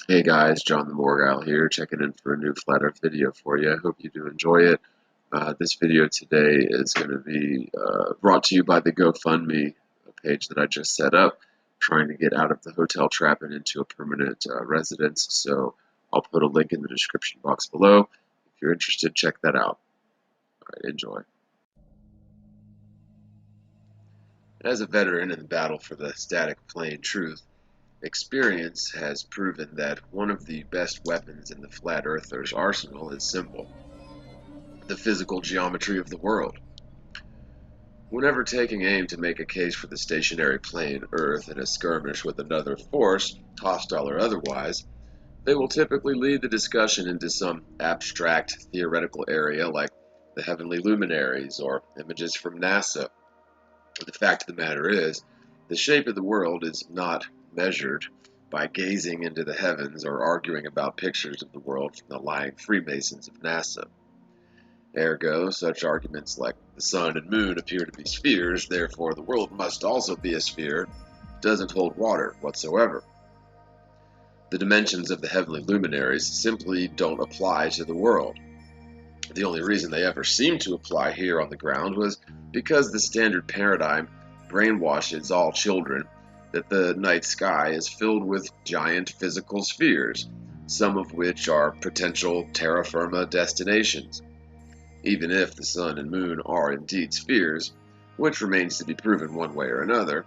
Hey guys, John TheMorgile here, checking in for a new Flat Earth video for you. I hope you do enjoy it. This video today is going to be brought to you by the GoFundMe page that I just set up, trying to get out of the hotel trap and into a permanent residence. So I'll put a link in the description box below. If you're interested, check that out. All right, enjoy. As a veteran in the battle for the static plane truth, experience has proven that one of the best weapons in the Flat Earthers' arsenal is simple: the physical geometry of the world. Whenever taking aim to make a case for the stationary plane Earth in a skirmish with another force, hostile or otherwise, they will typically lead the discussion into some abstract theoretical area like the heavenly luminaries or images from NASA. The fact of the matter is, the shape of the world is not measured by gazing into the heavens or arguing about pictures of the world from the lying Freemasons of NASA. Ergo, such arguments like the sun and moon appear to be spheres, therefore the world must also be a sphere, doesn't hold water whatsoever. The dimensions of the heavenly luminaries simply don't apply to the world. The only reason they ever seemed to apply here on the ground was because the standard paradigm brainwashes all children that the night sky is filled with giant physical spheres, some of which are potential terra firma destinations. Even if the sun and moon are indeed spheres, which remains to be proven one way or another,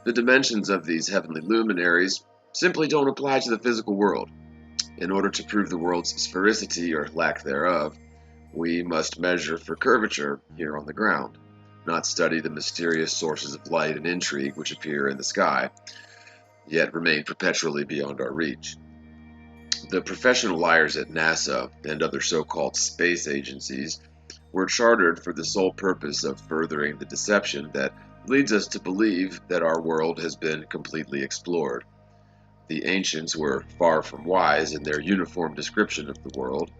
the dimensions of these heavenly luminaries simply don't apply to the physical world. In order to prove the world's sphericity or lack thereof, we must measure for curvature here on the ground, not study the mysterious sources of light and intrigue which appear in the sky, yet remain perpetually beyond our reach. The professional liars at NASA and other so-called space agencies were chartered for the sole purpose of furthering the deception that leads us to believe that our world has been completely explored. The ancients were far from wise in their uniform description of the world,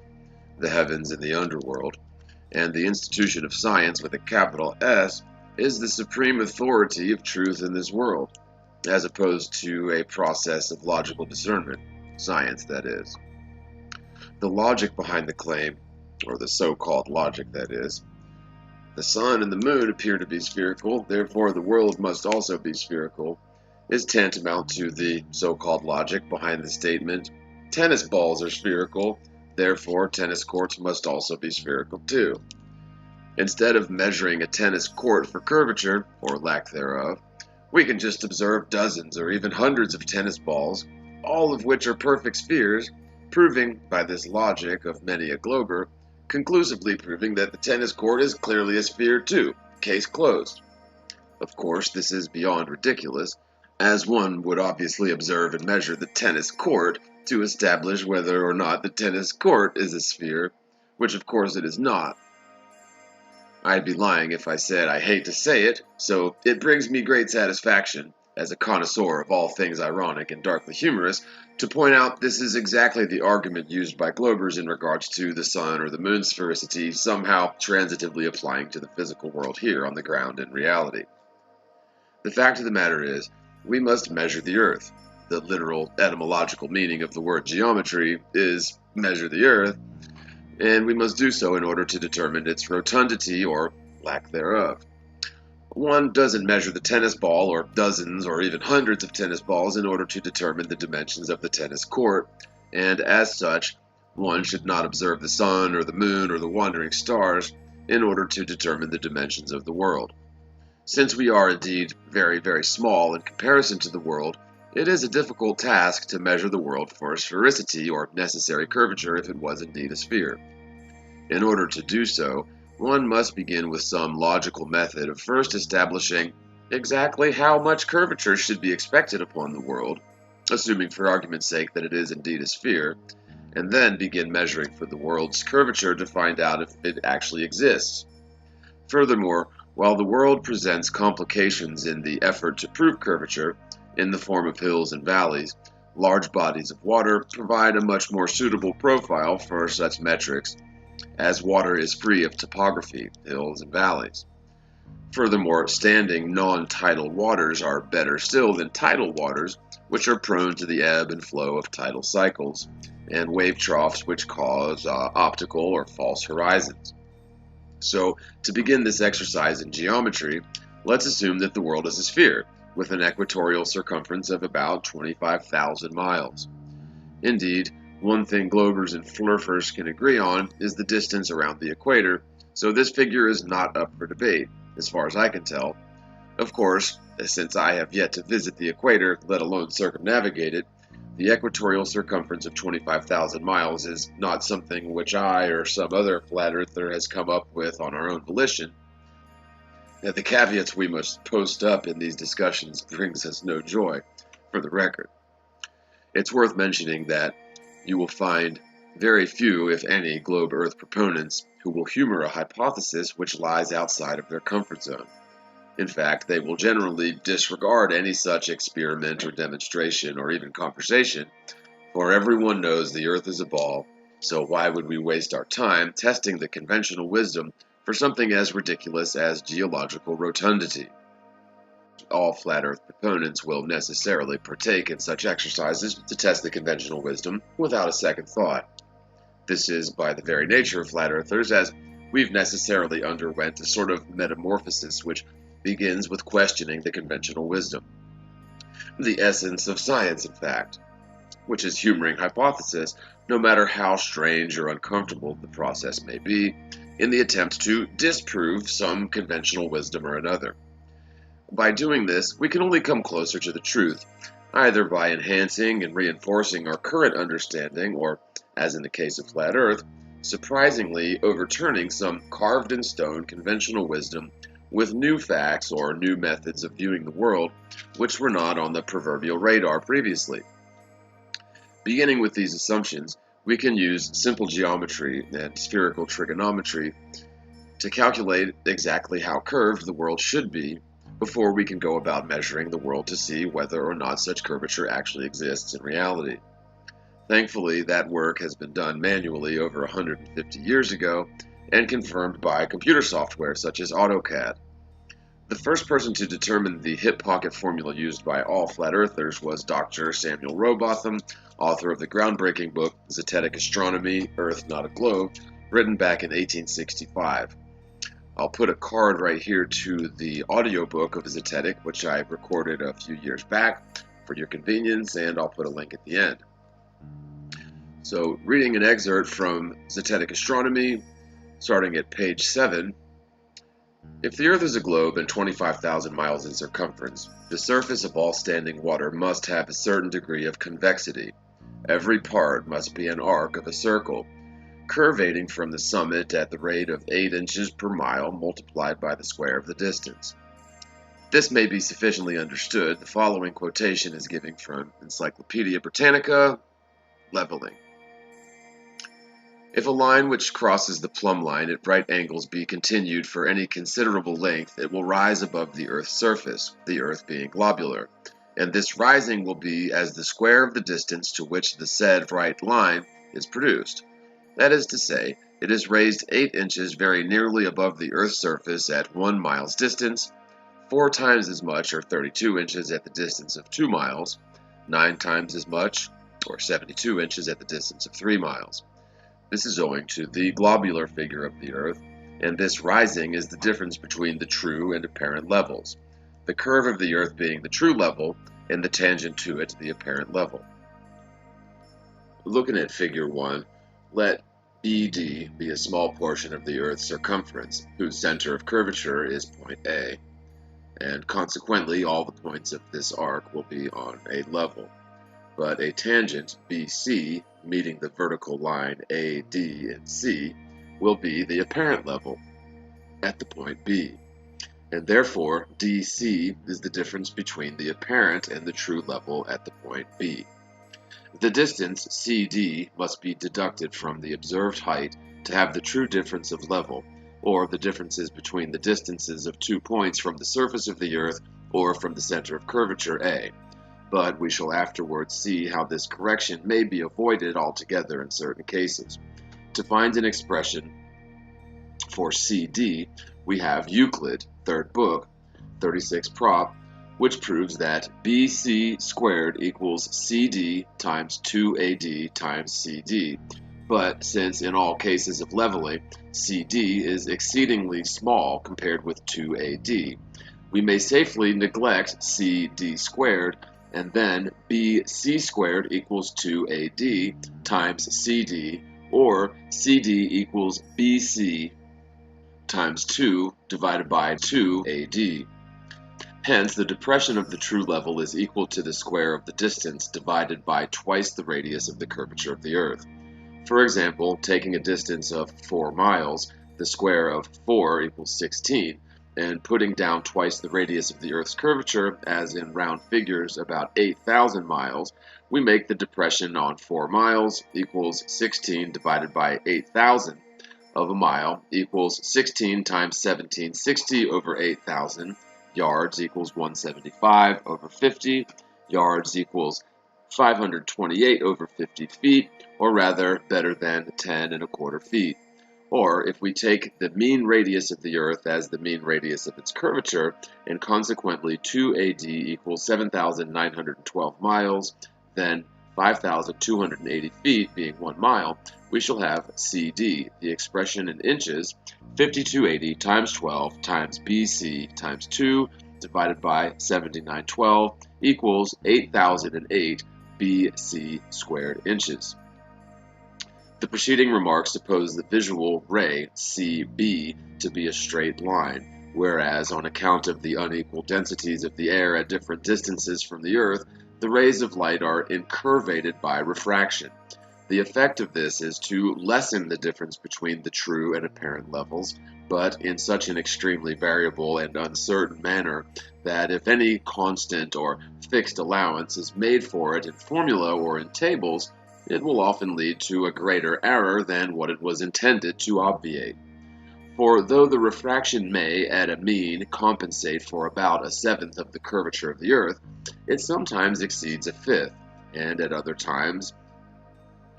the heavens and the underworld, and the institution of science with a capital S is the supreme authority of truth in this world, as opposed to a process of logical discernment, science that is. The logic behind the claim, or the so-called logic that is, the sun and the moon appear to be spherical, therefore the world must also be spherical, is tantamount to the so-called logic behind the statement, tennis balls are spherical, therefore tennis courts must also be spherical too. Instead of measuring a tennis court for curvature, or lack thereof, we can just observe dozens or even hundreds of tennis balls, all of which are perfect spheres, proving, by this logic of many a glober, conclusively proving that the tennis court is clearly a sphere too. Case closed. Of course, this is beyond ridiculous, as one would obviously observe and measure the tennis court to establish whether or not the tennis court is a sphere, which of course it is not. I'd be lying if I said I hate to say it, so it brings me great satisfaction, as a connoisseur of all things ironic and darkly humorous, to point out this is exactly the argument used by globers in regards to the sun or the moon's sphericity somehow transitively applying to the physical world here on the ground in reality. The fact of the matter is, we must measure the Earth. The literal etymological meaning of the word geometry is measure the Earth, and we must do so in order to determine its rotundity or lack thereof. One doesn't measure the tennis ball or dozens or even hundreds of tennis balls in order to determine the dimensions of the tennis court, and as such, one should not observe the sun or the moon or the wandering stars in order to determine the dimensions of the world. Since we are indeed very, very small in comparison to the world, it is a difficult task to measure the world for sphericity or necessary curvature if it was indeed a sphere. In order to do so, one must begin with some logical method of first establishing exactly how much curvature should be expected upon the world, assuming for argument's sake that it is indeed a sphere, and then begin measuring for the world's curvature to find out if it actually exists. Furthermore, while the world presents complications in the effort to prove curvature, in the form of hills and valleys, large bodies of water provide a much more suitable profile for such metrics, as water is free of topography, hills and valleys. Furthermore, standing non-tidal waters are better still than tidal waters, which are prone to the ebb and flow of tidal cycles, and wave troughs which cause optical or false horizons. So, to begin this exercise in geometry, let's assume that the world is a sphere, with an equatorial circumference of about 25,000 miles. Indeed, one thing globers and flurfers can agree on is the distance around the equator, so this figure is not up for debate, as far as I can tell. Of course, since I have yet to visit the equator, let alone circumnavigate it, the equatorial circumference of 25,000 miles is not something which I or some other flat earther has come up with on our own volition. The caveats we must post up in these discussions brings us no joy, for the record. It's worth mentioning that you will find very few, if any, globe Earth proponents who will humor a hypothesis which lies outside of their comfort zone. In fact, they will generally disregard any such experiment or demonstration or even conversation, for everyone knows the Earth is a ball, so why would we waste our time testing the conventional wisdom for something as ridiculous as geological rotundity? All flat Earth proponents will necessarily partake in such exercises to test the conventional wisdom without a second thought. This is by the very nature of flat earthers, as we've necessarily underwent a sort of metamorphosis which begins with questioning the conventional wisdom. The essence of science, in fact, which is humoring hypothesis, no matter how strange or uncomfortable the process may be, in the attempt to disprove some conventional wisdom or another. By doing this, we can only come closer to the truth, either by enhancing and reinforcing our current understanding, or, as in the case of flat Earth, surprisingly overturning some carved-in-stone conventional wisdom with new facts or new methods of viewing the world which were not on the proverbial radar previously. Beginning with these assumptions, we can use simple geometry and spherical trigonometry to calculate exactly how curved the world should be before we can go about measuring the world to see whether or not such curvature actually exists in reality. Thankfully, that work has been done manually over 150 years ago and confirmed by computer software such as AutoCAD. The first person to determine the hip pocket formula used by all flat earthers was Dr. Samuel Rowbotham, author of the groundbreaking book Zetetic Astronomy, Earth Not a Globe, written back in 1865. I'll put a card right here to the audiobook of Zetetic, which I recorded a few years back for your convenience, and I'll put a link at the end. So, reading an excerpt from Zetetic Astronomy, starting at page 7, if the Earth is a globe and 25,000 miles in circumference, the surface of all standing water must have a certain degree of convexity. Every part must be an arc of a circle, curvating from the summit at the rate of 8 inches per mile multiplied by the square of the distance. This may be sufficiently understood. The following quotation is given from Encyclopedia Britannica, Leveling. If a line which crosses the plumb line at right angles be continued for any considerable length, it will rise above the Earth's surface, the Earth being globular, and this rising will be as the square of the distance to which the said right line is produced. That is to say, it is raised 8 inches very nearly above the Earth's surface at 1 mile's distance, 4 times as much, or 32 inches, at the distance of 2 miles, 9 times as much, or 72 inches, at the distance of 3 miles. This is owing to the globular figure of the Earth, and this rising is the difference between the true and apparent levels, the curve of the Earth being the true level, and the tangent to it the apparent level. Looking at figure 1, let ED be a small portion of the Earth's circumference, whose center of curvature is point A, and consequently all the points of this arc will be on a level. But a tangent, BC, meeting the vertical line AD and C, will be the apparent level at the point B, and therefore DC is the difference between the apparent and the true level at the point B. The distance CD must be deducted from the observed height to have the true difference of level, or the differences between the distances of 2 points from the surface of the Earth or from the center of curvature A. But we shall afterwards see how this correction may be avoided altogether in certain cases. To find an expression for CD, we have Euclid, third book, 36 Prop, which proves that BC squared equals CD times 2AD times CD. But since in all cases of leveling, CD is exceedingly small compared with 2AD, we may safely neglect CD squared, and then BC squared equals 2AD times CD, or CD equals BC times 2 divided by 2AD. Hence, the depression of the true level is equal to the square of the distance divided by twice the radius of the curvature of the Earth. For example, taking a distance of 4 miles, the square of 4 equals 16, and putting down twice the radius of the Earth's curvature, as in round figures about 8,000 miles, we make the depression on 4 miles equals 16 divided by 8,000 of a mile equals 16 times 1760 over 8,000. Yards equals 175 over 50. Yards equals 528 over 50 feet, or rather, better than 10 1/4 feet. Or, if we take the mean radius of the Earth as the mean radius of its curvature, and consequently 2AD equals 7,912 miles, then 5,280 feet being 1 mile, we shall have CD, the expression in inches, 5280 times 12 times BC times 2 divided by 7912 equals 8,008 BC squared inches. The preceding remarks suppose the visual ray, CB, to be a straight line, whereas on account of the unequal densities of the air at different distances from the Earth, the rays of light are incurvated by refraction. The effect of this is to lessen the difference between the true and apparent levels, but in such an extremely variable and uncertain manner that if any constant or fixed allowance is made for it in formula or in tables, it will often lead to a greater error than what it was intended to obviate. For though the refraction may, at a mean, compensate for about 1/7 of the curvature of the Earth, it sometimes exceeds 1/5, and at other times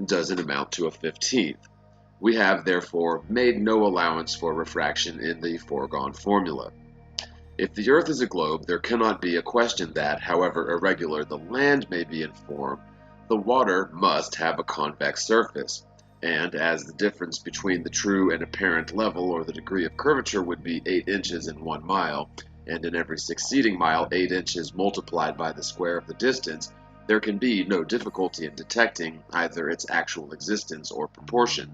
doesn't amount to 1/15. We have, therefore, made no allowance for refraction in the foregone formula. If the Earth is a globe, there cannot be a question that, however irregular the land may be in form, the water must have a convex surface, and as the difference between the true and apparent level or the degree of curvature would be 8 inches in 1 mile, and in every succeeding mile 8 inches multiplied by the square of the distance, there can be no difficulty in detecting either its actual existence or proportion.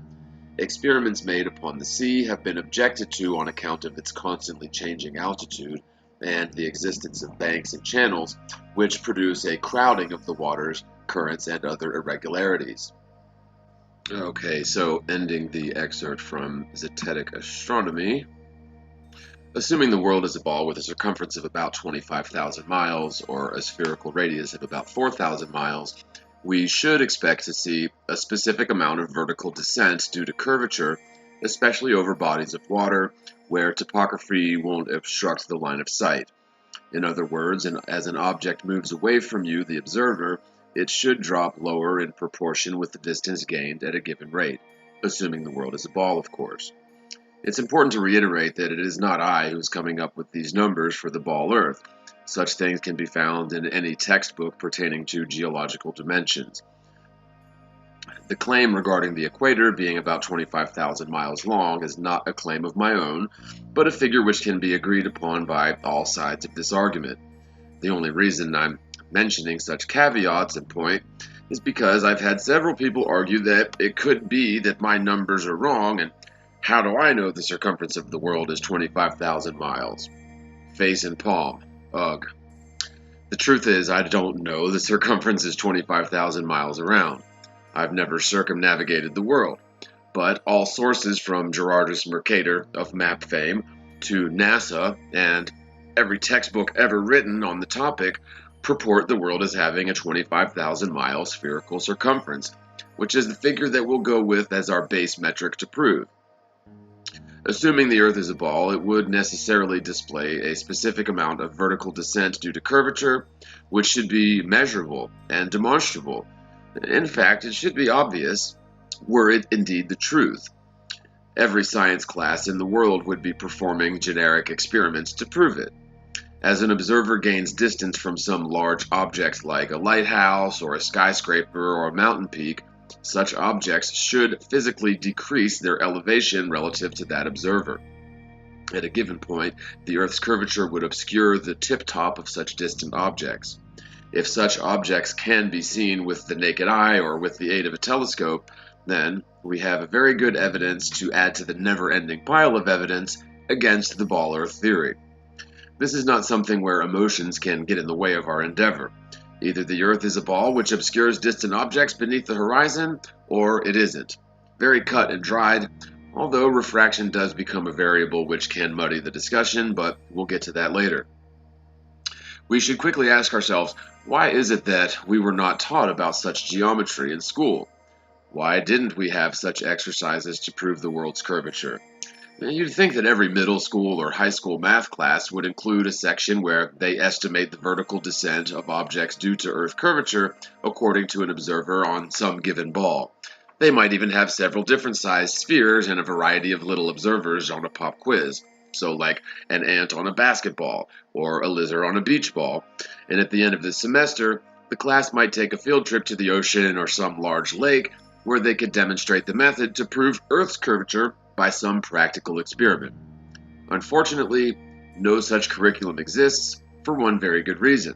Experiments made upon the sea have been objected to on account of its constantly changing altitude and the existence of banks and channels, which produce a crowding of the waters, currents, and other irregularities. Okay, so ending the excerpt from Zetetic Astronomy. Assuming the world is a ball with a circumference of about 25,000 miles, or a spherical radius of about 4,000 miles, we should expect to see a specific amount of vertical descent due to curvature, especially over bodies of water, where topography won't obstruct the line of sight. In other words, as an object moves away from you, the observer, it should drop lower in proportion with the distance gained at a given rate, assuming the world is a ball, of course. It's important to reiterate that it is not I who's coming up with these numbers for the ball Earth. Such things can be found in any textbook pertaining to geological dimensions. The claim regarding the equator being about 25,000 miles long is not a claim of my own, but a figure which can be agreed upon by all sides of this argument. The only reason I'm mentioning such caveats in point is because I've had several people argue that it could be that my numbers are wrong, and how do I know the circumference of the world is 25,000 miles? Face and palm. Ugh. The truth is, I don't know the circumference is 25,000 miles around. I've never circumnavigated the world, but all sources from Gerardus Mercator of map fame to NASA and every textbook ever written on the topic purport the world as having a 25,000 mile spherical circumference, which is the figure that we'll go with as our base metric to prove. Assuming the Earth is a ball, it would necessarily display a specific amount of vertical descent due to curvature, which should be measurable and demonstrable. In fact, it should be obvious, were it indeed the truth. Every science class in the world would be performing generic experiments to prove it. As an observer gains distance from some large object like a lighthouse or a skyscraper or a mountain peak, such objects should physically decrease their elevation relative to that observer. At a given point, the Earth's curvature would obscure the tip-top of such distant objects. If such objects can be seen with the naked eye or with the aid of a telescope, then we have very good evidence to add to the never-ending pile of evidence against the ball Earth theory. This is not something where emotions can get in the way of our endeavor. Either the Earth is a ball which obscures distant objects beneath the horizon, or it isn't. Very cut and dried, although refraction does become a variable which can muddy the discussion, but we'll get to that later. We should quickly ask ourselves, why is it that we were not taught about such geometry in school? Why didn't we have such exercises to prove the world's curvature? You'd think that every middle school or high school math class would include a section where they estimate the vertical descent of objects due to Earth curvature according to an observer on some given ball. They might even have several different sized spheres and a variety of little observers on a pop quiz. So like an ant on a basketball or a lizard on a beach ball. And at the end of the semester, the class might take a field trip to the ocean or some large lake where they could demonstrate the method to prove Earth's curvature by some practical experiment. Unfortunately, no such curriculum exists for one very good reason.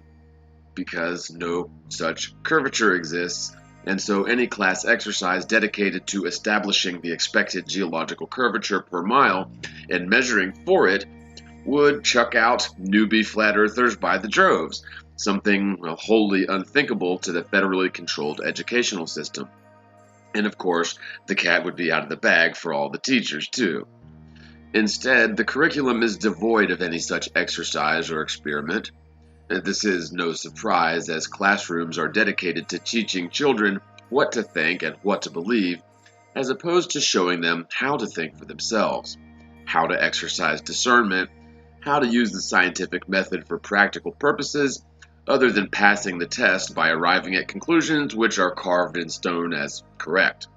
Because no such curvature exists, and so any class exercise dedicated to establishing the expected geological curvature per mile and measuring for it would chuck out newbie flat earthers by the droves, something wholly unthinkable to the federally controlled educational system. And of course, the cat would be out of the bag for all the teachers, too. Instead, the curriculum is devoid of any such exercise or experiment. This is no surprise, as classrooms are dedicated to teaching children what to think and what to believe, as opposed to showing them how to think for themselves, how to exercise discernment, how to use the scientific method for practical purposes, other than passing the test by arriving at conclusions which are carved in stone as correct.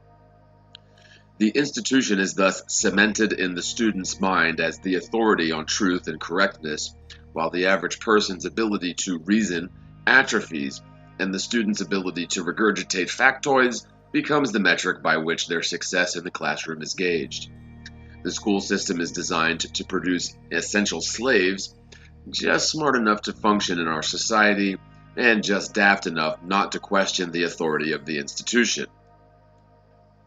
The institution is thus cemented in the student's mind as the authority on truth and correctness, while the average person's ability to reason atrophies, and the student's ability to regurgitate factoids becomes the metric by which their success in the classroom is gauged. The school system is designed to produce essential slaves, just smart enough to function in our society, and just daft enough not to question the authority of the institution.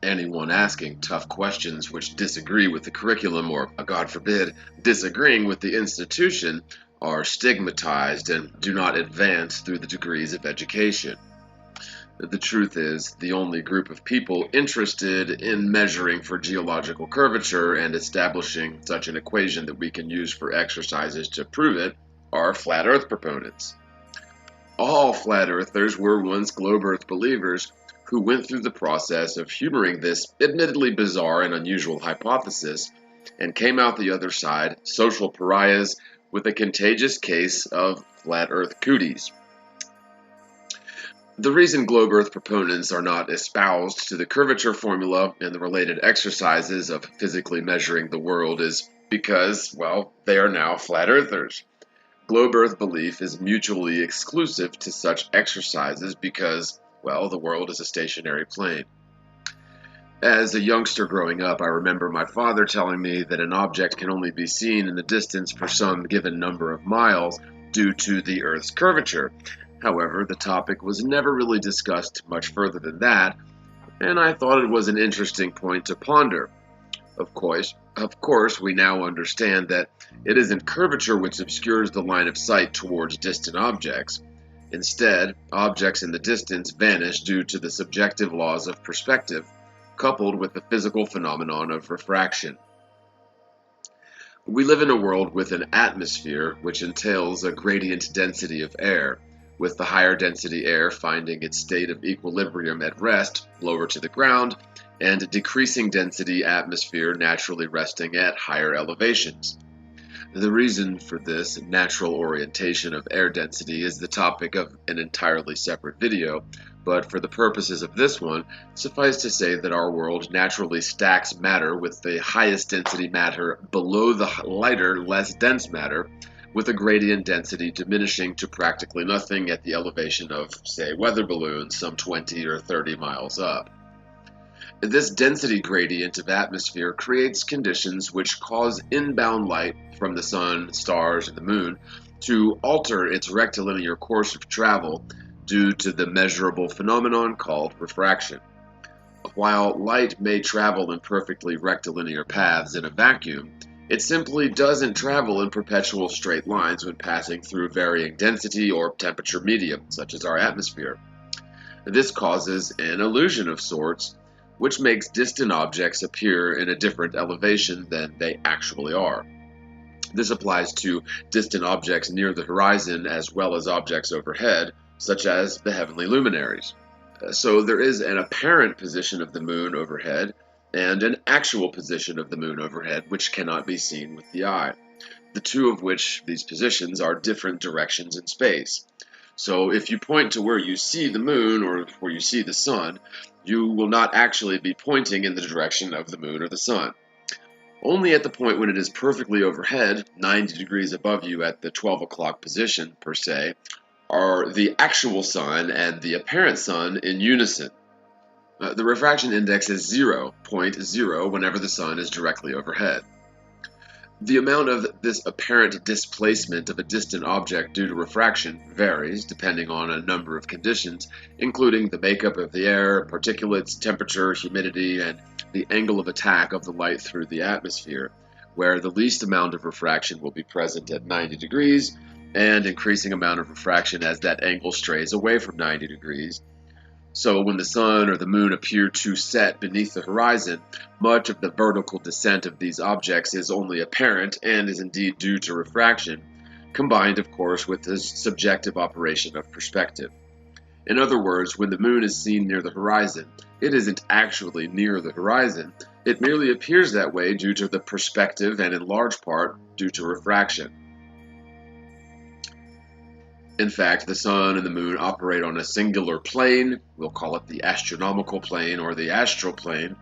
Anyone asking tough questions which disagree with the curriculum or, God forbid, disagreeing with the institution are stigmatized and do not advance through the degrees of education. The truth is, the only group of people interested in measuring for geological curvature and establishing such an equation that we can use for exercises to prove it are flat Earth proponents. All flat earthers were once globe Earth believers who went through the process of humoring this admittedly bizarre and unusual hypothesis and came out the other side social pariahs with a contagious case of flat Earth cooties. The reason globe Earth proponents are not espoused to the curvature formula and the related exercises of physically measuring the world is because, well, they are now flat earthers. Globe Earth belief is mutually exclusive to such exercises because, well, the world is a stationary plane. As a youngster growing up, I remember my father telling me that an object can only be seen in the distance for some given number of miles due to the Earth's curvature. However, the topic was never really discussed much further than that, and I thought it was an interesting point to ponder. Of course, we now understand that it isn't curvature which obscures the line of sight towards distant objects. Instead, objects in the distance vanish due to the subjective laws of perspective, coupled with the physical phenomenon of refraction. We live in a world with an atmosphere which entails a gradient density of air, with the higher density air finding its state of equilibrium at rest, lower to the ground, and decreasing density atmosphere naturally resting at higher elevations. The reason for this natural orientation of air density is the topic of an entirely separate video, but for the purposes of this one, suffice to say that our world naturally stacks matter with the highest density matter below the lighter, less dense matter, with a gradient density diminishing to practically nothing at the elevation of, say, weather balloons some 20 or 30 miles up. This density gradient of atmosphere creates conditions which cause inbound light from the sun, stars, and the moon to alter its rectilinear course of travel due to the measurable phenomenon called refraction. While light may travel in perfectly rectilinear paths in a vacuum, it simply doesn't travel in perpetual straight lines when passing through varying density or temperature media, such as our atmosphere. This causes an illusion of sorts, which makes distant objects appear in a different elevation than they actually are. This applies to distant objects near the horizon as well as objects overhead, such as the heavenly luminaries. So there is an apparent position of the moon overhead and an actual position of the moon overhead which cannot be seen with the eye, the two of which these positions are different directions in space. So if you point to where you see the moon or where you see the sun, you will not actually be pointing in the direction of the moon or the sun. Only at the point when it is perfectly overhead, 90 degrees above you at the 12 o'clock position per se, are the actual sun and the apparent sun in unison. The refraction index is 0.0 whenever the sun is directly overhead. The amount of this apparent displacement of a distant object due to refraction varies depending on a number of conditions, including the makeup of the air, particulates, temperature, humidity, and the angle of attack of the light through the atmosphere, where the least amount of refraction will be present at 90 degrees, and increasing amount of refraction as that angle strays away from 90 degrees. So when the sun or the moon appear to set beneath the horizon, much of the vertical descent of these objects is only apparent and is indeed due to refraction, combined of course with the subjective operation of perspective. In other words, when the moon is seen near the horizon, it isn't actually near the horizon, it merely appears that way due to the perspective and in large part due to refraction. In fact, the sun and the moon operate on a singular plane, we'll call it the astronomical plane or the astral plane.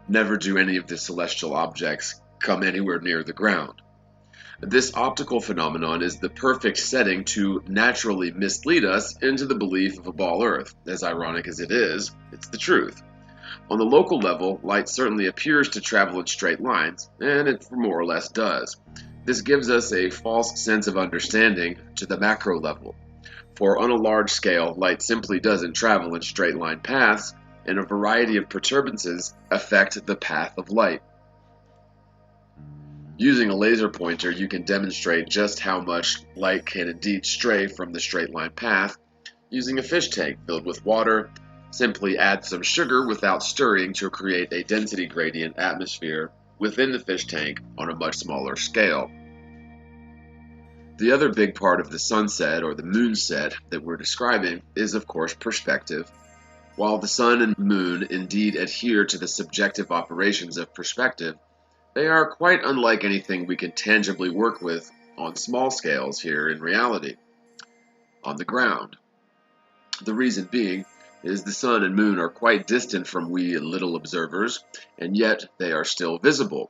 Never do any of the celestial objects come anywhere near the ground. This optical phenomenon is the perfect setting to naturally mislead us into the belief of a ball Earth. As ironic as it is, it's the truth. On the local level, light certainly appears to travel in straight lines, and it more or less does. This gives us a false sense of understanding to the macro level. For on a large scale, light simply doesn't travel in straight line paths, and a variety of perturbances affect the path of light. Using a laser pointer, you can demonstrate just how much light can indeed stray from the straight line path. Using a fish tank filled with water, simply add some sugar without stirring to create a density gradient atmosphere within the fish tank on a much smaller scale. The other big part of the sunset or the moonset that we're describing is, of course, perspective. While the sun and moon indeed adhere to the subjective operations of perspective, they are quite unlike anything we can tangibly work with on small scales here in reality, on the ground. The reason being is the sun and moon are quite distant from we little observers, and yet they are still visible.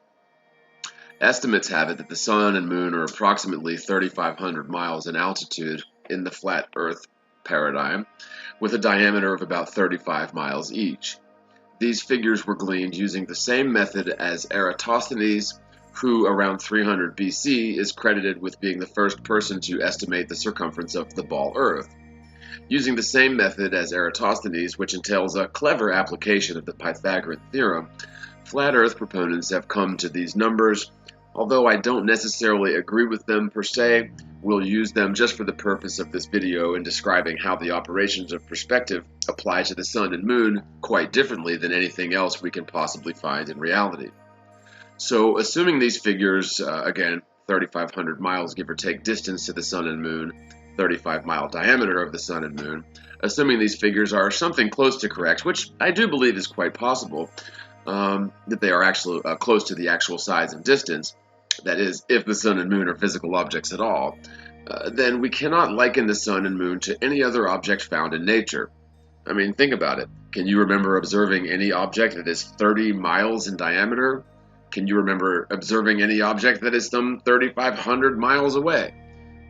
Estimates have it that the sun and moon are approximately 3,500 miles in altitude in the flat Earth paradigm, with a diameter of about 35 miles each. These figures were gleaned using the same method as Eratosthenes, who around 300 BC is credited with being the first person to estimate the circumference of the ball Earth. Using the same method as Eratosthenes, which entails a clever application of the Pythagorean theorem, flat Earth proponents have come to these numbers. Although I don't necessarily agree with them per se, we'll use them just for the purpose of this video in describing how the operations of perspective apply to the sun and moon quite differently than anything else we can possibly find in reality. So assuming these figures, again, 3,500 miles give or take distance to the sun and moon, 35-mile diameter of the sun and moon, assuming these figures are something close to correct, which I do believe is quite possible, that they are actually close to the actual size and distance, that is, if the sun and moon are physical objects at all, then we cannot liken the sun and moon to any other object found in nature. I mean, think about it. Can you remember observing any object that is 30 miles in diameter? Can you remember observing any object that is some 3,500 miles away?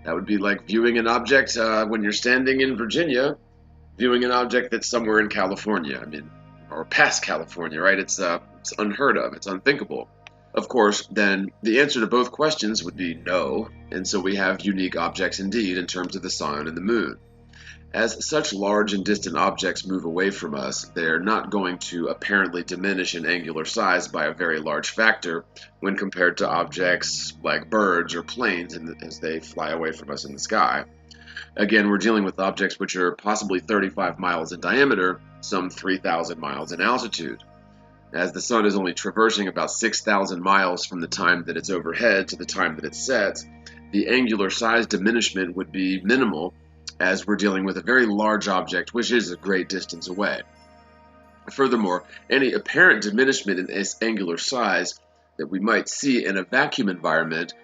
That would be like viewing an object when you're standing in Virginia, viewing an object that's somewhere in California. I mean, or past California, right? It's unheard of. It's unthinkable. Of course, then the answer to both questions would be no, and so we have unique objects indeed in terms of the sun and the moon. As such large and distant objects move away from us, they are not going to apparently diminish in angular size by a very large factor when compared to objects like birds or planes as they fly away from us in the sky. Again, we're dealing with objects which are possibly 35 miles in diameter, some 3,000 miles in altitude. As the sun is only traversing about 6,000 miles from the time that it's overhead to the time that it sets, the angular size diminishment would be minimal, as we're dealing with a very large object which is a great distance away. Furthermore, any apparent diminishment in its angular size that we might see in a vacuum environment,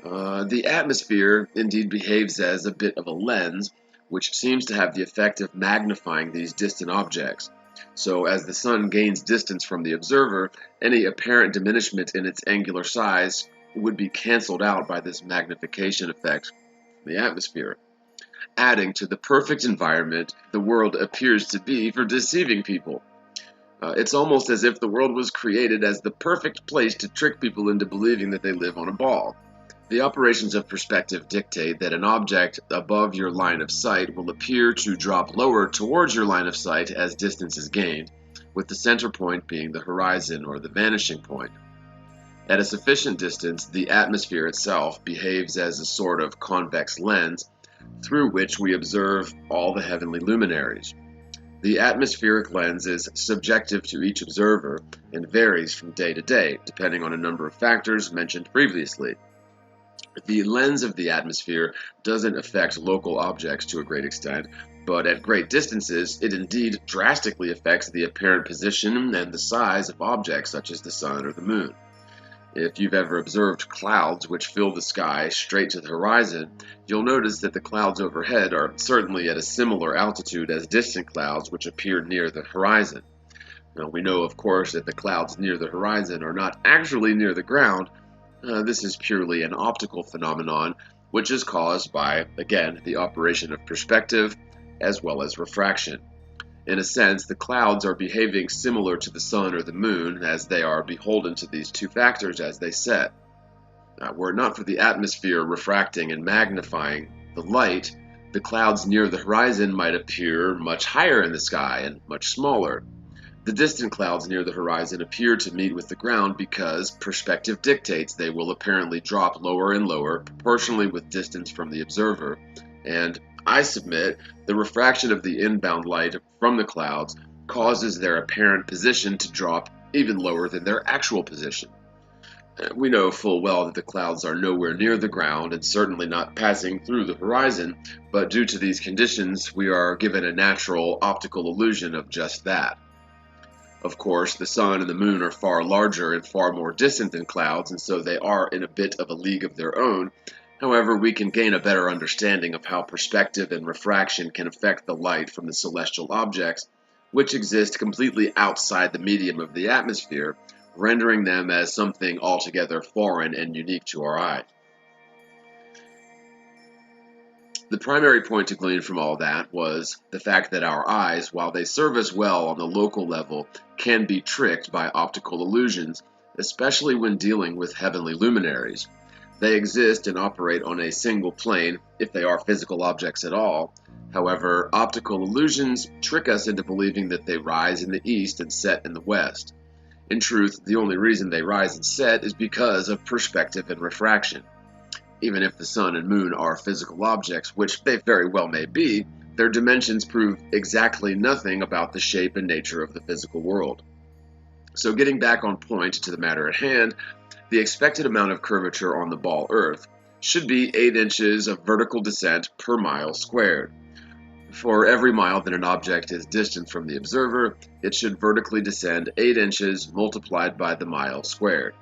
the atmosphere indeed behaves as a bit of a lens, which seems to have the effect of magnifying these distant objects. So as the sun gains distance from the observer, any apparent diminishment in its angular size would be canceled out by this magnification effect from the atmosphere, adding to the perfect environment the world appears to be for deceiving people. It's almost as if the world was created as the perfect place to trick people into believing that they live on a ball. The operations of perspective dictate that an object above your line of sight will appear to drop lower towards your line of sight as distance is gained, with the center point being the horizon or the vanishing point. At a sufficient distance, the atmosphere itself behaves as a sort of convex lens through which we observe all the heavenly luminaries. The atmospheric lens is subjective to each observer and varies from day to day, depending on a number of factors mentioned previously. The lens of the atmosphere doesn't affect local objects to a great extent, but at great distances, it indeed drastically affects the apparent position and the size of objects such as the sun or the moon. If you've ever observed clouds which fill the sky straight to the horizon, you'll notice that the clouds overhead are certainly at a similar altitude as distant clouds which appear near the horizon. Now, we know, of course, that the clouds near the horizon are not actually near the ground. This is purely an optical phenomenon, which is caused by, again, the operation of perspective as well as refraction. In a sense, the clouds are behaving similar to the sun or the moon, as they are beholden to these two factors as they set. Were it not for the atmosphere refracting and magnifying the light, the clouds near the horizon might appear much higher in the sky and much smaller. The distant clouds near the horizon appear to meet with the ground because perspective dictates they will apparently drop lower and lower proportionally with distance from the observer, and I submit the refraction of the inbound light from the clouds causes their apparent position to drop even lower than their actual position. We know full well that the clouds are nowhere near the ground and certainly not passing through the horizon, but due to these conditions, we are given a natural optical illusion of just that. Of course, the sun and the moon are far larger and far more distant than clouds, and so they are in a bit of a league of their own. However, we can gain a better understanding of how perspective and refraction can affect the light from the celestial objects, which exist completely outside the medium of the atmosphere, rendering them as something altogether foreign and unique to our eye. The primary point to glean from all that was the fact that our eyes, while they serve us well on the local level, can be tricked by optical illusions, especially when dealing with heavenly luminaries. They exist and operate on a single plane, if they are physical objects at all. However, optical illusions trick us into believing that they rise in the east and set in the west. In truth, the only reason they rise and set is because of perspective and refraction. Even if the sun and moon are physical objects, which they very well may be, their dimensions prove exactly nothing about the shape and nature of the physical world. So getting back on point to the matter at hand, the expected amount of curvature on the ball Earth should be 8 inches of vertical descent per mile squared. For every mile that an object is distant from the observer, it should vertically descend 8 inches multiplied by the mile squared.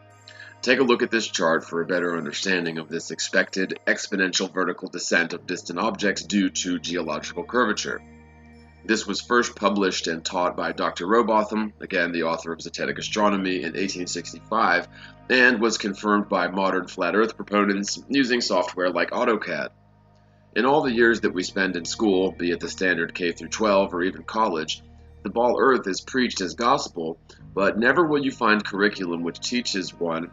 Take a look at this chart for a better understanding of this expected exponential vertical descent of distant objects due to geological curvature. This was first published and taught by Dr. Robotham, again the author of Zetetic Astronomy, in 1865, and was confirmed by modern flat Earth proponents using software like AutoCAD. In all the years that we spend in school, be it the standard K through 12 or even college, the ball Earth is preached as gospel, but never will you find curriculum which teaches one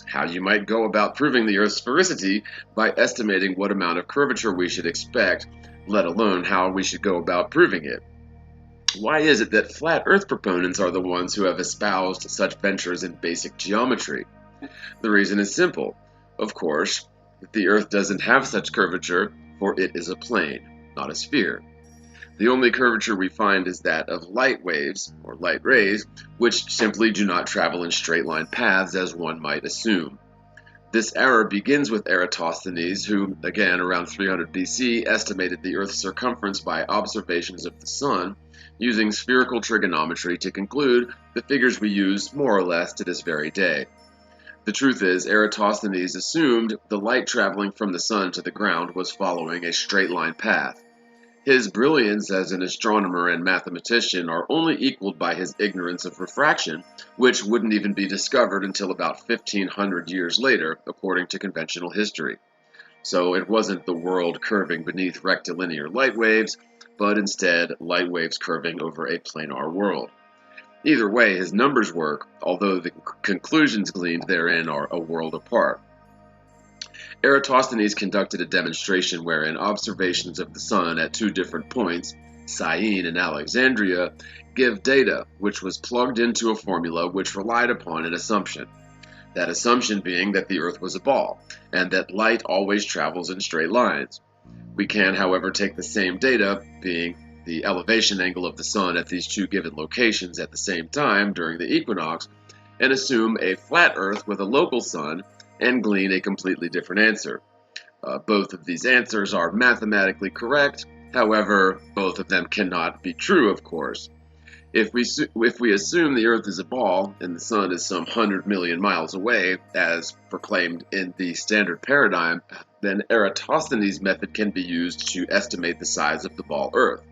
how you might go about proving the Earth's sphericity by estimating what amount of curvature we should expect, let alone how we should go about proving it. Why is it that flat Earth proponents are the ones who have espoused such ventures in basic geometry? The reason is simple. Of course, the Earth doesn't have such curvature, for it is a plane, not a sphere. The only curvature we find is that of light waves, or light rays, which simply do not travel in straight line paths as one might assume. This error begins with Eratosthenes, who, again around 300 BC, estimated the Earth's circumference by observations of the Sun, using spherical trigonometry to conclude the figures we use more or less to this very day. The truth is, Eratosthenes assumed the light traveling from the Sun to the ground was following a straight line path. His brilliance as an astronomer and mathematician are only equaled by his ignorance of refraction, which wouldn't even be discovered until about 1500 years later, according to conventional history. So it wasn't the world curving beneath rectilinear light waves, but instead light waves curving over a planar world. Either way, his numbers work, although the conclusions gleaned therein are a world apart. Eratosthenes conducted a demonstration wherein observations of the Sun at two different points, Syene and Alexandria, give data which was plugged into a formula which relied upon an assumption. That assumption being that the Earth was a ball, and that light always travels in straight lines. We can, however, take the same data, being the elevation angle of the Sun at these two given locations at the same time during the equinox, and assume a flat Earth with a local Sun, and glean a completely different answer. Both of these answers are mathematically correct, however, both of them cannot be true, of course. If we assume the Earth is a ball and the Sun is some 100 million miles away, as proclaimed in the standard paradigm, then Eratosthenes' method can be used to estimate the size of the ball Earth.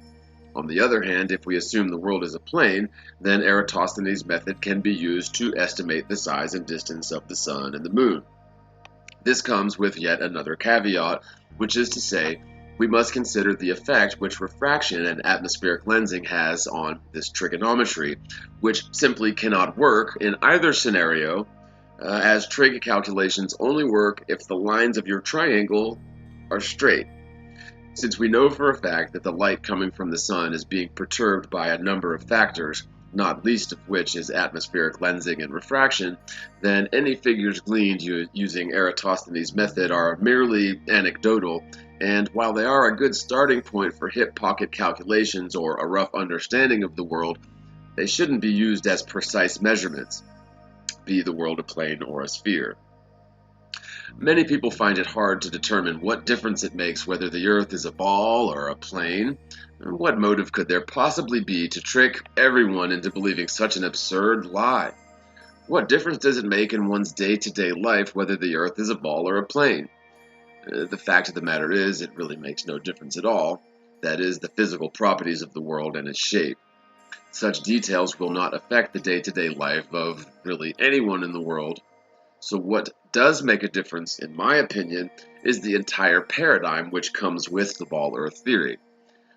On the other hand, if we assume the world is a plane, then Eratosthenes' method can be used to estimate the size and distance of the Sun and the Moon. This comes with yet another caveat, which is to say, we must consider the effect which refraction and atmospheric lensing has on this trigonometry, which simply cannot work in either scenario, as trig calculations only work if the lines of your triangle are straight. Since we know for a fact that the light coming from the Sun is being perturbed by a number of factors, not least of which is atmospheric lensing and refraction, then any figures gleaned using Eratosthenes' method are merely anecdotal, and while they are a good starting point for hip pocket calculations or a rough understanding of the world, they shouldn't be used as precise measurements, be the world a plane or a sphere. Many people find it hard to determine what difference it makes whether the Earth is a ball or a plane. What motive could there possibly be to trick everyone into believing such an absurd lie? What difference does it make in one's day-to-day life whether the Earth is a ball or a plane? The fact of the matter is, it really makes no difference at all. That is, the physical properties of the world and its shape. Such details will not affect the day-to-day life of really anyone in the world. So what does make a difference, in my opinion, is the entire paradigm which comes with the ball Earth theory,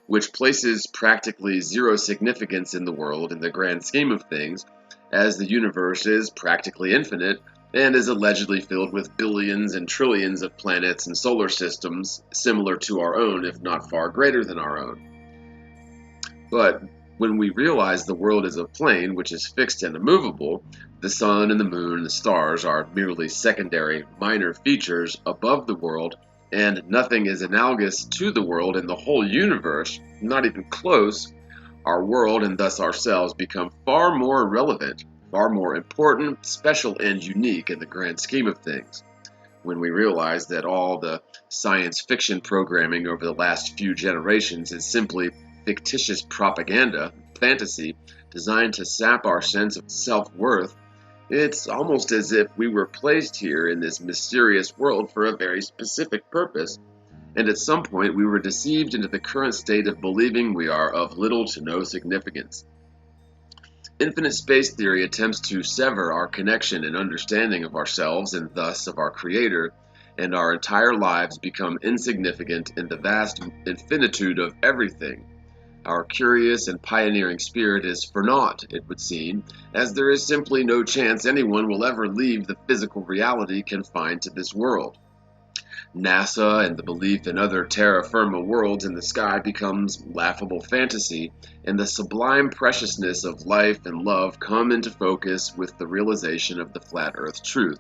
which places practically zero significance in the world in the grand scheme of things, as the universe is practically infinite and is allegedly filled with billions and trillions of planets and solar systems similar to our own, if not far greater than our own. But when we realize the world is a plane which is fixed and immovable, the Sun and the Moon and the stars are merely secondary, minor features above the world, and nothing is analogous to the world in the whole universe, not even close, our world and thus ourselves become far more relevant, far more important, special, and unique in the grand scheme of things. When we realize that all the science fiction programming over the last few generations is simply fictitious propaganda, fantasy, designed to sap our sense of self-worth, It's almost as if we were placed here in this mysterious world for a very specific purpose, and at some point we were deceived into the current state of believing we are of little to no significance. Infinite space theory attempts to sever our connection and understanding of ourselves and thus of our Creator, and our entire lives become insignificant in the vast infinitude of everything. Our curious and pioneering spirit is for naught, it would seem, as there is simply no chance anyone will ever leave the physical reality confined to this world. NASA and the belief in other terra firma worlds in the sky becomes laughable fantasy, and the sublime preciousness of life and love come into focus with the realization of the flat earth truth.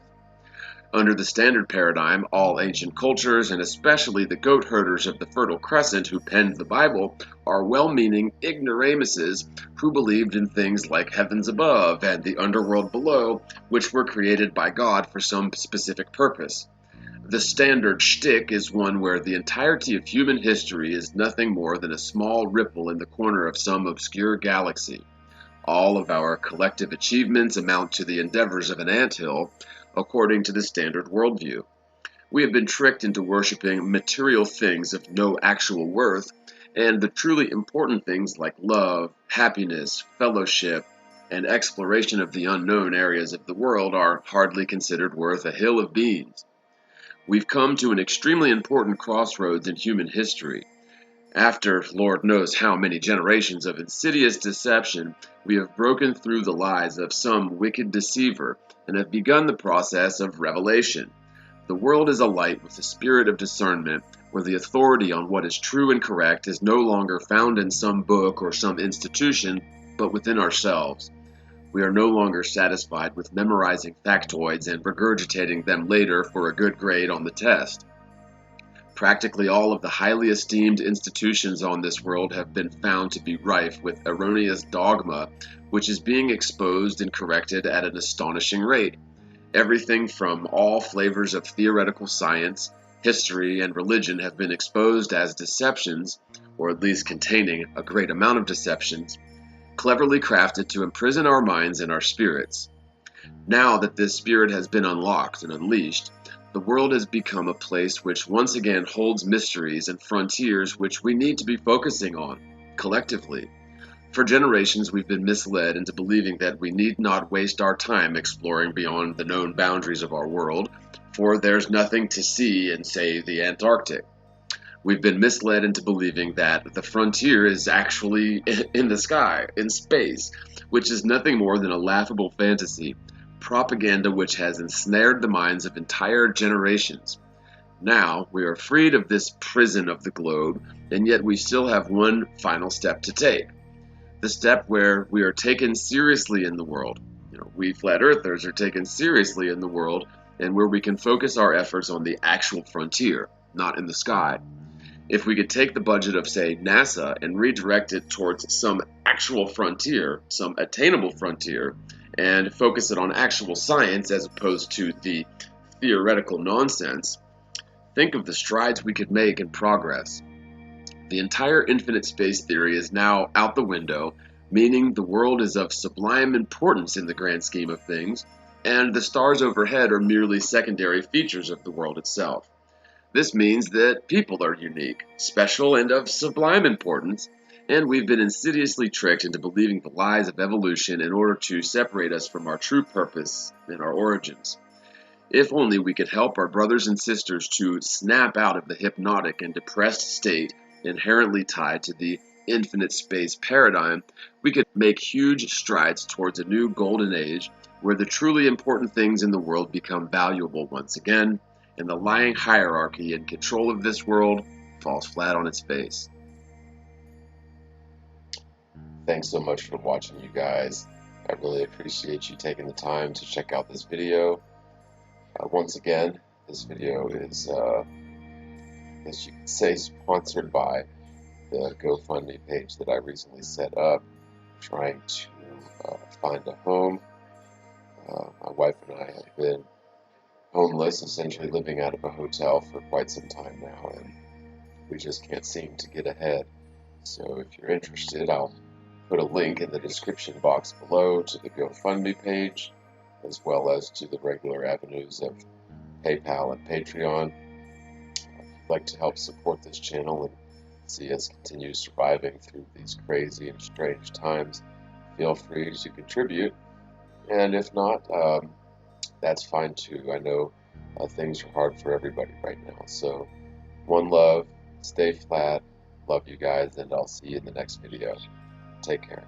Under the standard paradigm, all ancient cultures, and especially the goat herders of the Fertile Crescent who penned the Bible, are well-meaning ignoramuses who believed in things like heavens above and the underworld below, which were created by God for some specific purpose. The standard shtick is one where the entirety of human history is nothing more than a small ripple in the corner of some obscure galaxy. All of our collective achievements amount to the endeavors of an anthill, according to the standard worldview. We have been tricked into worshiping material things of no actual worth, and the truly important things like love, happiness, fellowship, and exploration of the unknown areas of the world are hardly considered worth a hill of beans. We've come to an extremely important crossroads in human history. After Lord knows how many generations of insidious deception, we have broken through the lies of some wicked deceiver and have begun the process of revelation. The world is alight with the spirit of discernment, where the authority on what is true and correct is no longer found in some book or some institution, but within ourselves. We are no longer satisfied with memorizing factoids and regurgitating them later for a good grade on the test. Practically all of the highly esteemed institutions on this world have been found to be rife with erroneous dogma, which is being exposed and corrected at an astonishing rate. Everything from all flavors of theoretical science, history, and religion have been exposed as deceptions, or at least containing a great amount of deceptions, cleverly crafted to imprison our minds and our spirits. Now that this spirit has been unlocked and unleashed, the world has become a place which once again holds mysteries and frontiers which we need to be focusing on, collectively. For generations, we've been misled into believing that we need not waste our time exploring beyond the known boundaries of our world, for there's nothing to see in, say, the Antarctic. We've been misled into believing that the frontier is actually in the sky, in space, which is nothing more than a laughable fantasy, propaganda which has ensnared the minds of entire generations. Now we are freed of this prison of the globe, and yet we still have one final step to take. The step where we are taken seriously in the world. We flat earthers are taken seriously in the world, and where we can focus our efforts on the actual frontier, not in the sky. If we could take the budget of, say, NASA and redirect it towards some actual frontier, some attainable frontier, and focus it on actual science as opposed to the theoretical nonsense, think of the strides we could make in progress. The entire infinite space theory is now out the window, meaning the world is of sublime importance in the grand scheme of things, and the stars overhead are merely secondary features of the world itself. This means that people are unique, special, and of sublime importance, and we've been insidiously tricked into believing the lies of evolution in order to separate us from our true purpose and our origins. If only we could help our brothers and sisters to snap out of the hypnotic and depressed state inherently tied to the infinite space paradigm, we could make huge strides towards a new golden age where the truly important things in the world become valuable once again, and the lying hierarchy and control of this world falls flat on its face. Thanks so much for watching, you guys. I really appreciate you taking the time to check out this video. Once again, this video is, as you can say, sponsored by the GoFundMe page that I recently set up, trying to find a home. My wife and I have been homeless, essentially living out of a hotel for quite some time now, and we just can't seem to get ahead. So if you're interested, I'll put a link in the description box below to the GoFundMe page, as well as to the regular avenues of PayPal and Patreon. If you'd like to help support this channel and see us continue surviving through these crazy and strange times, feel free to contribute. And if not, that's fine too. I know things are hard for everybody right now. So, one love, stay flat, love you guys, and I'll see you in the next video. Take care.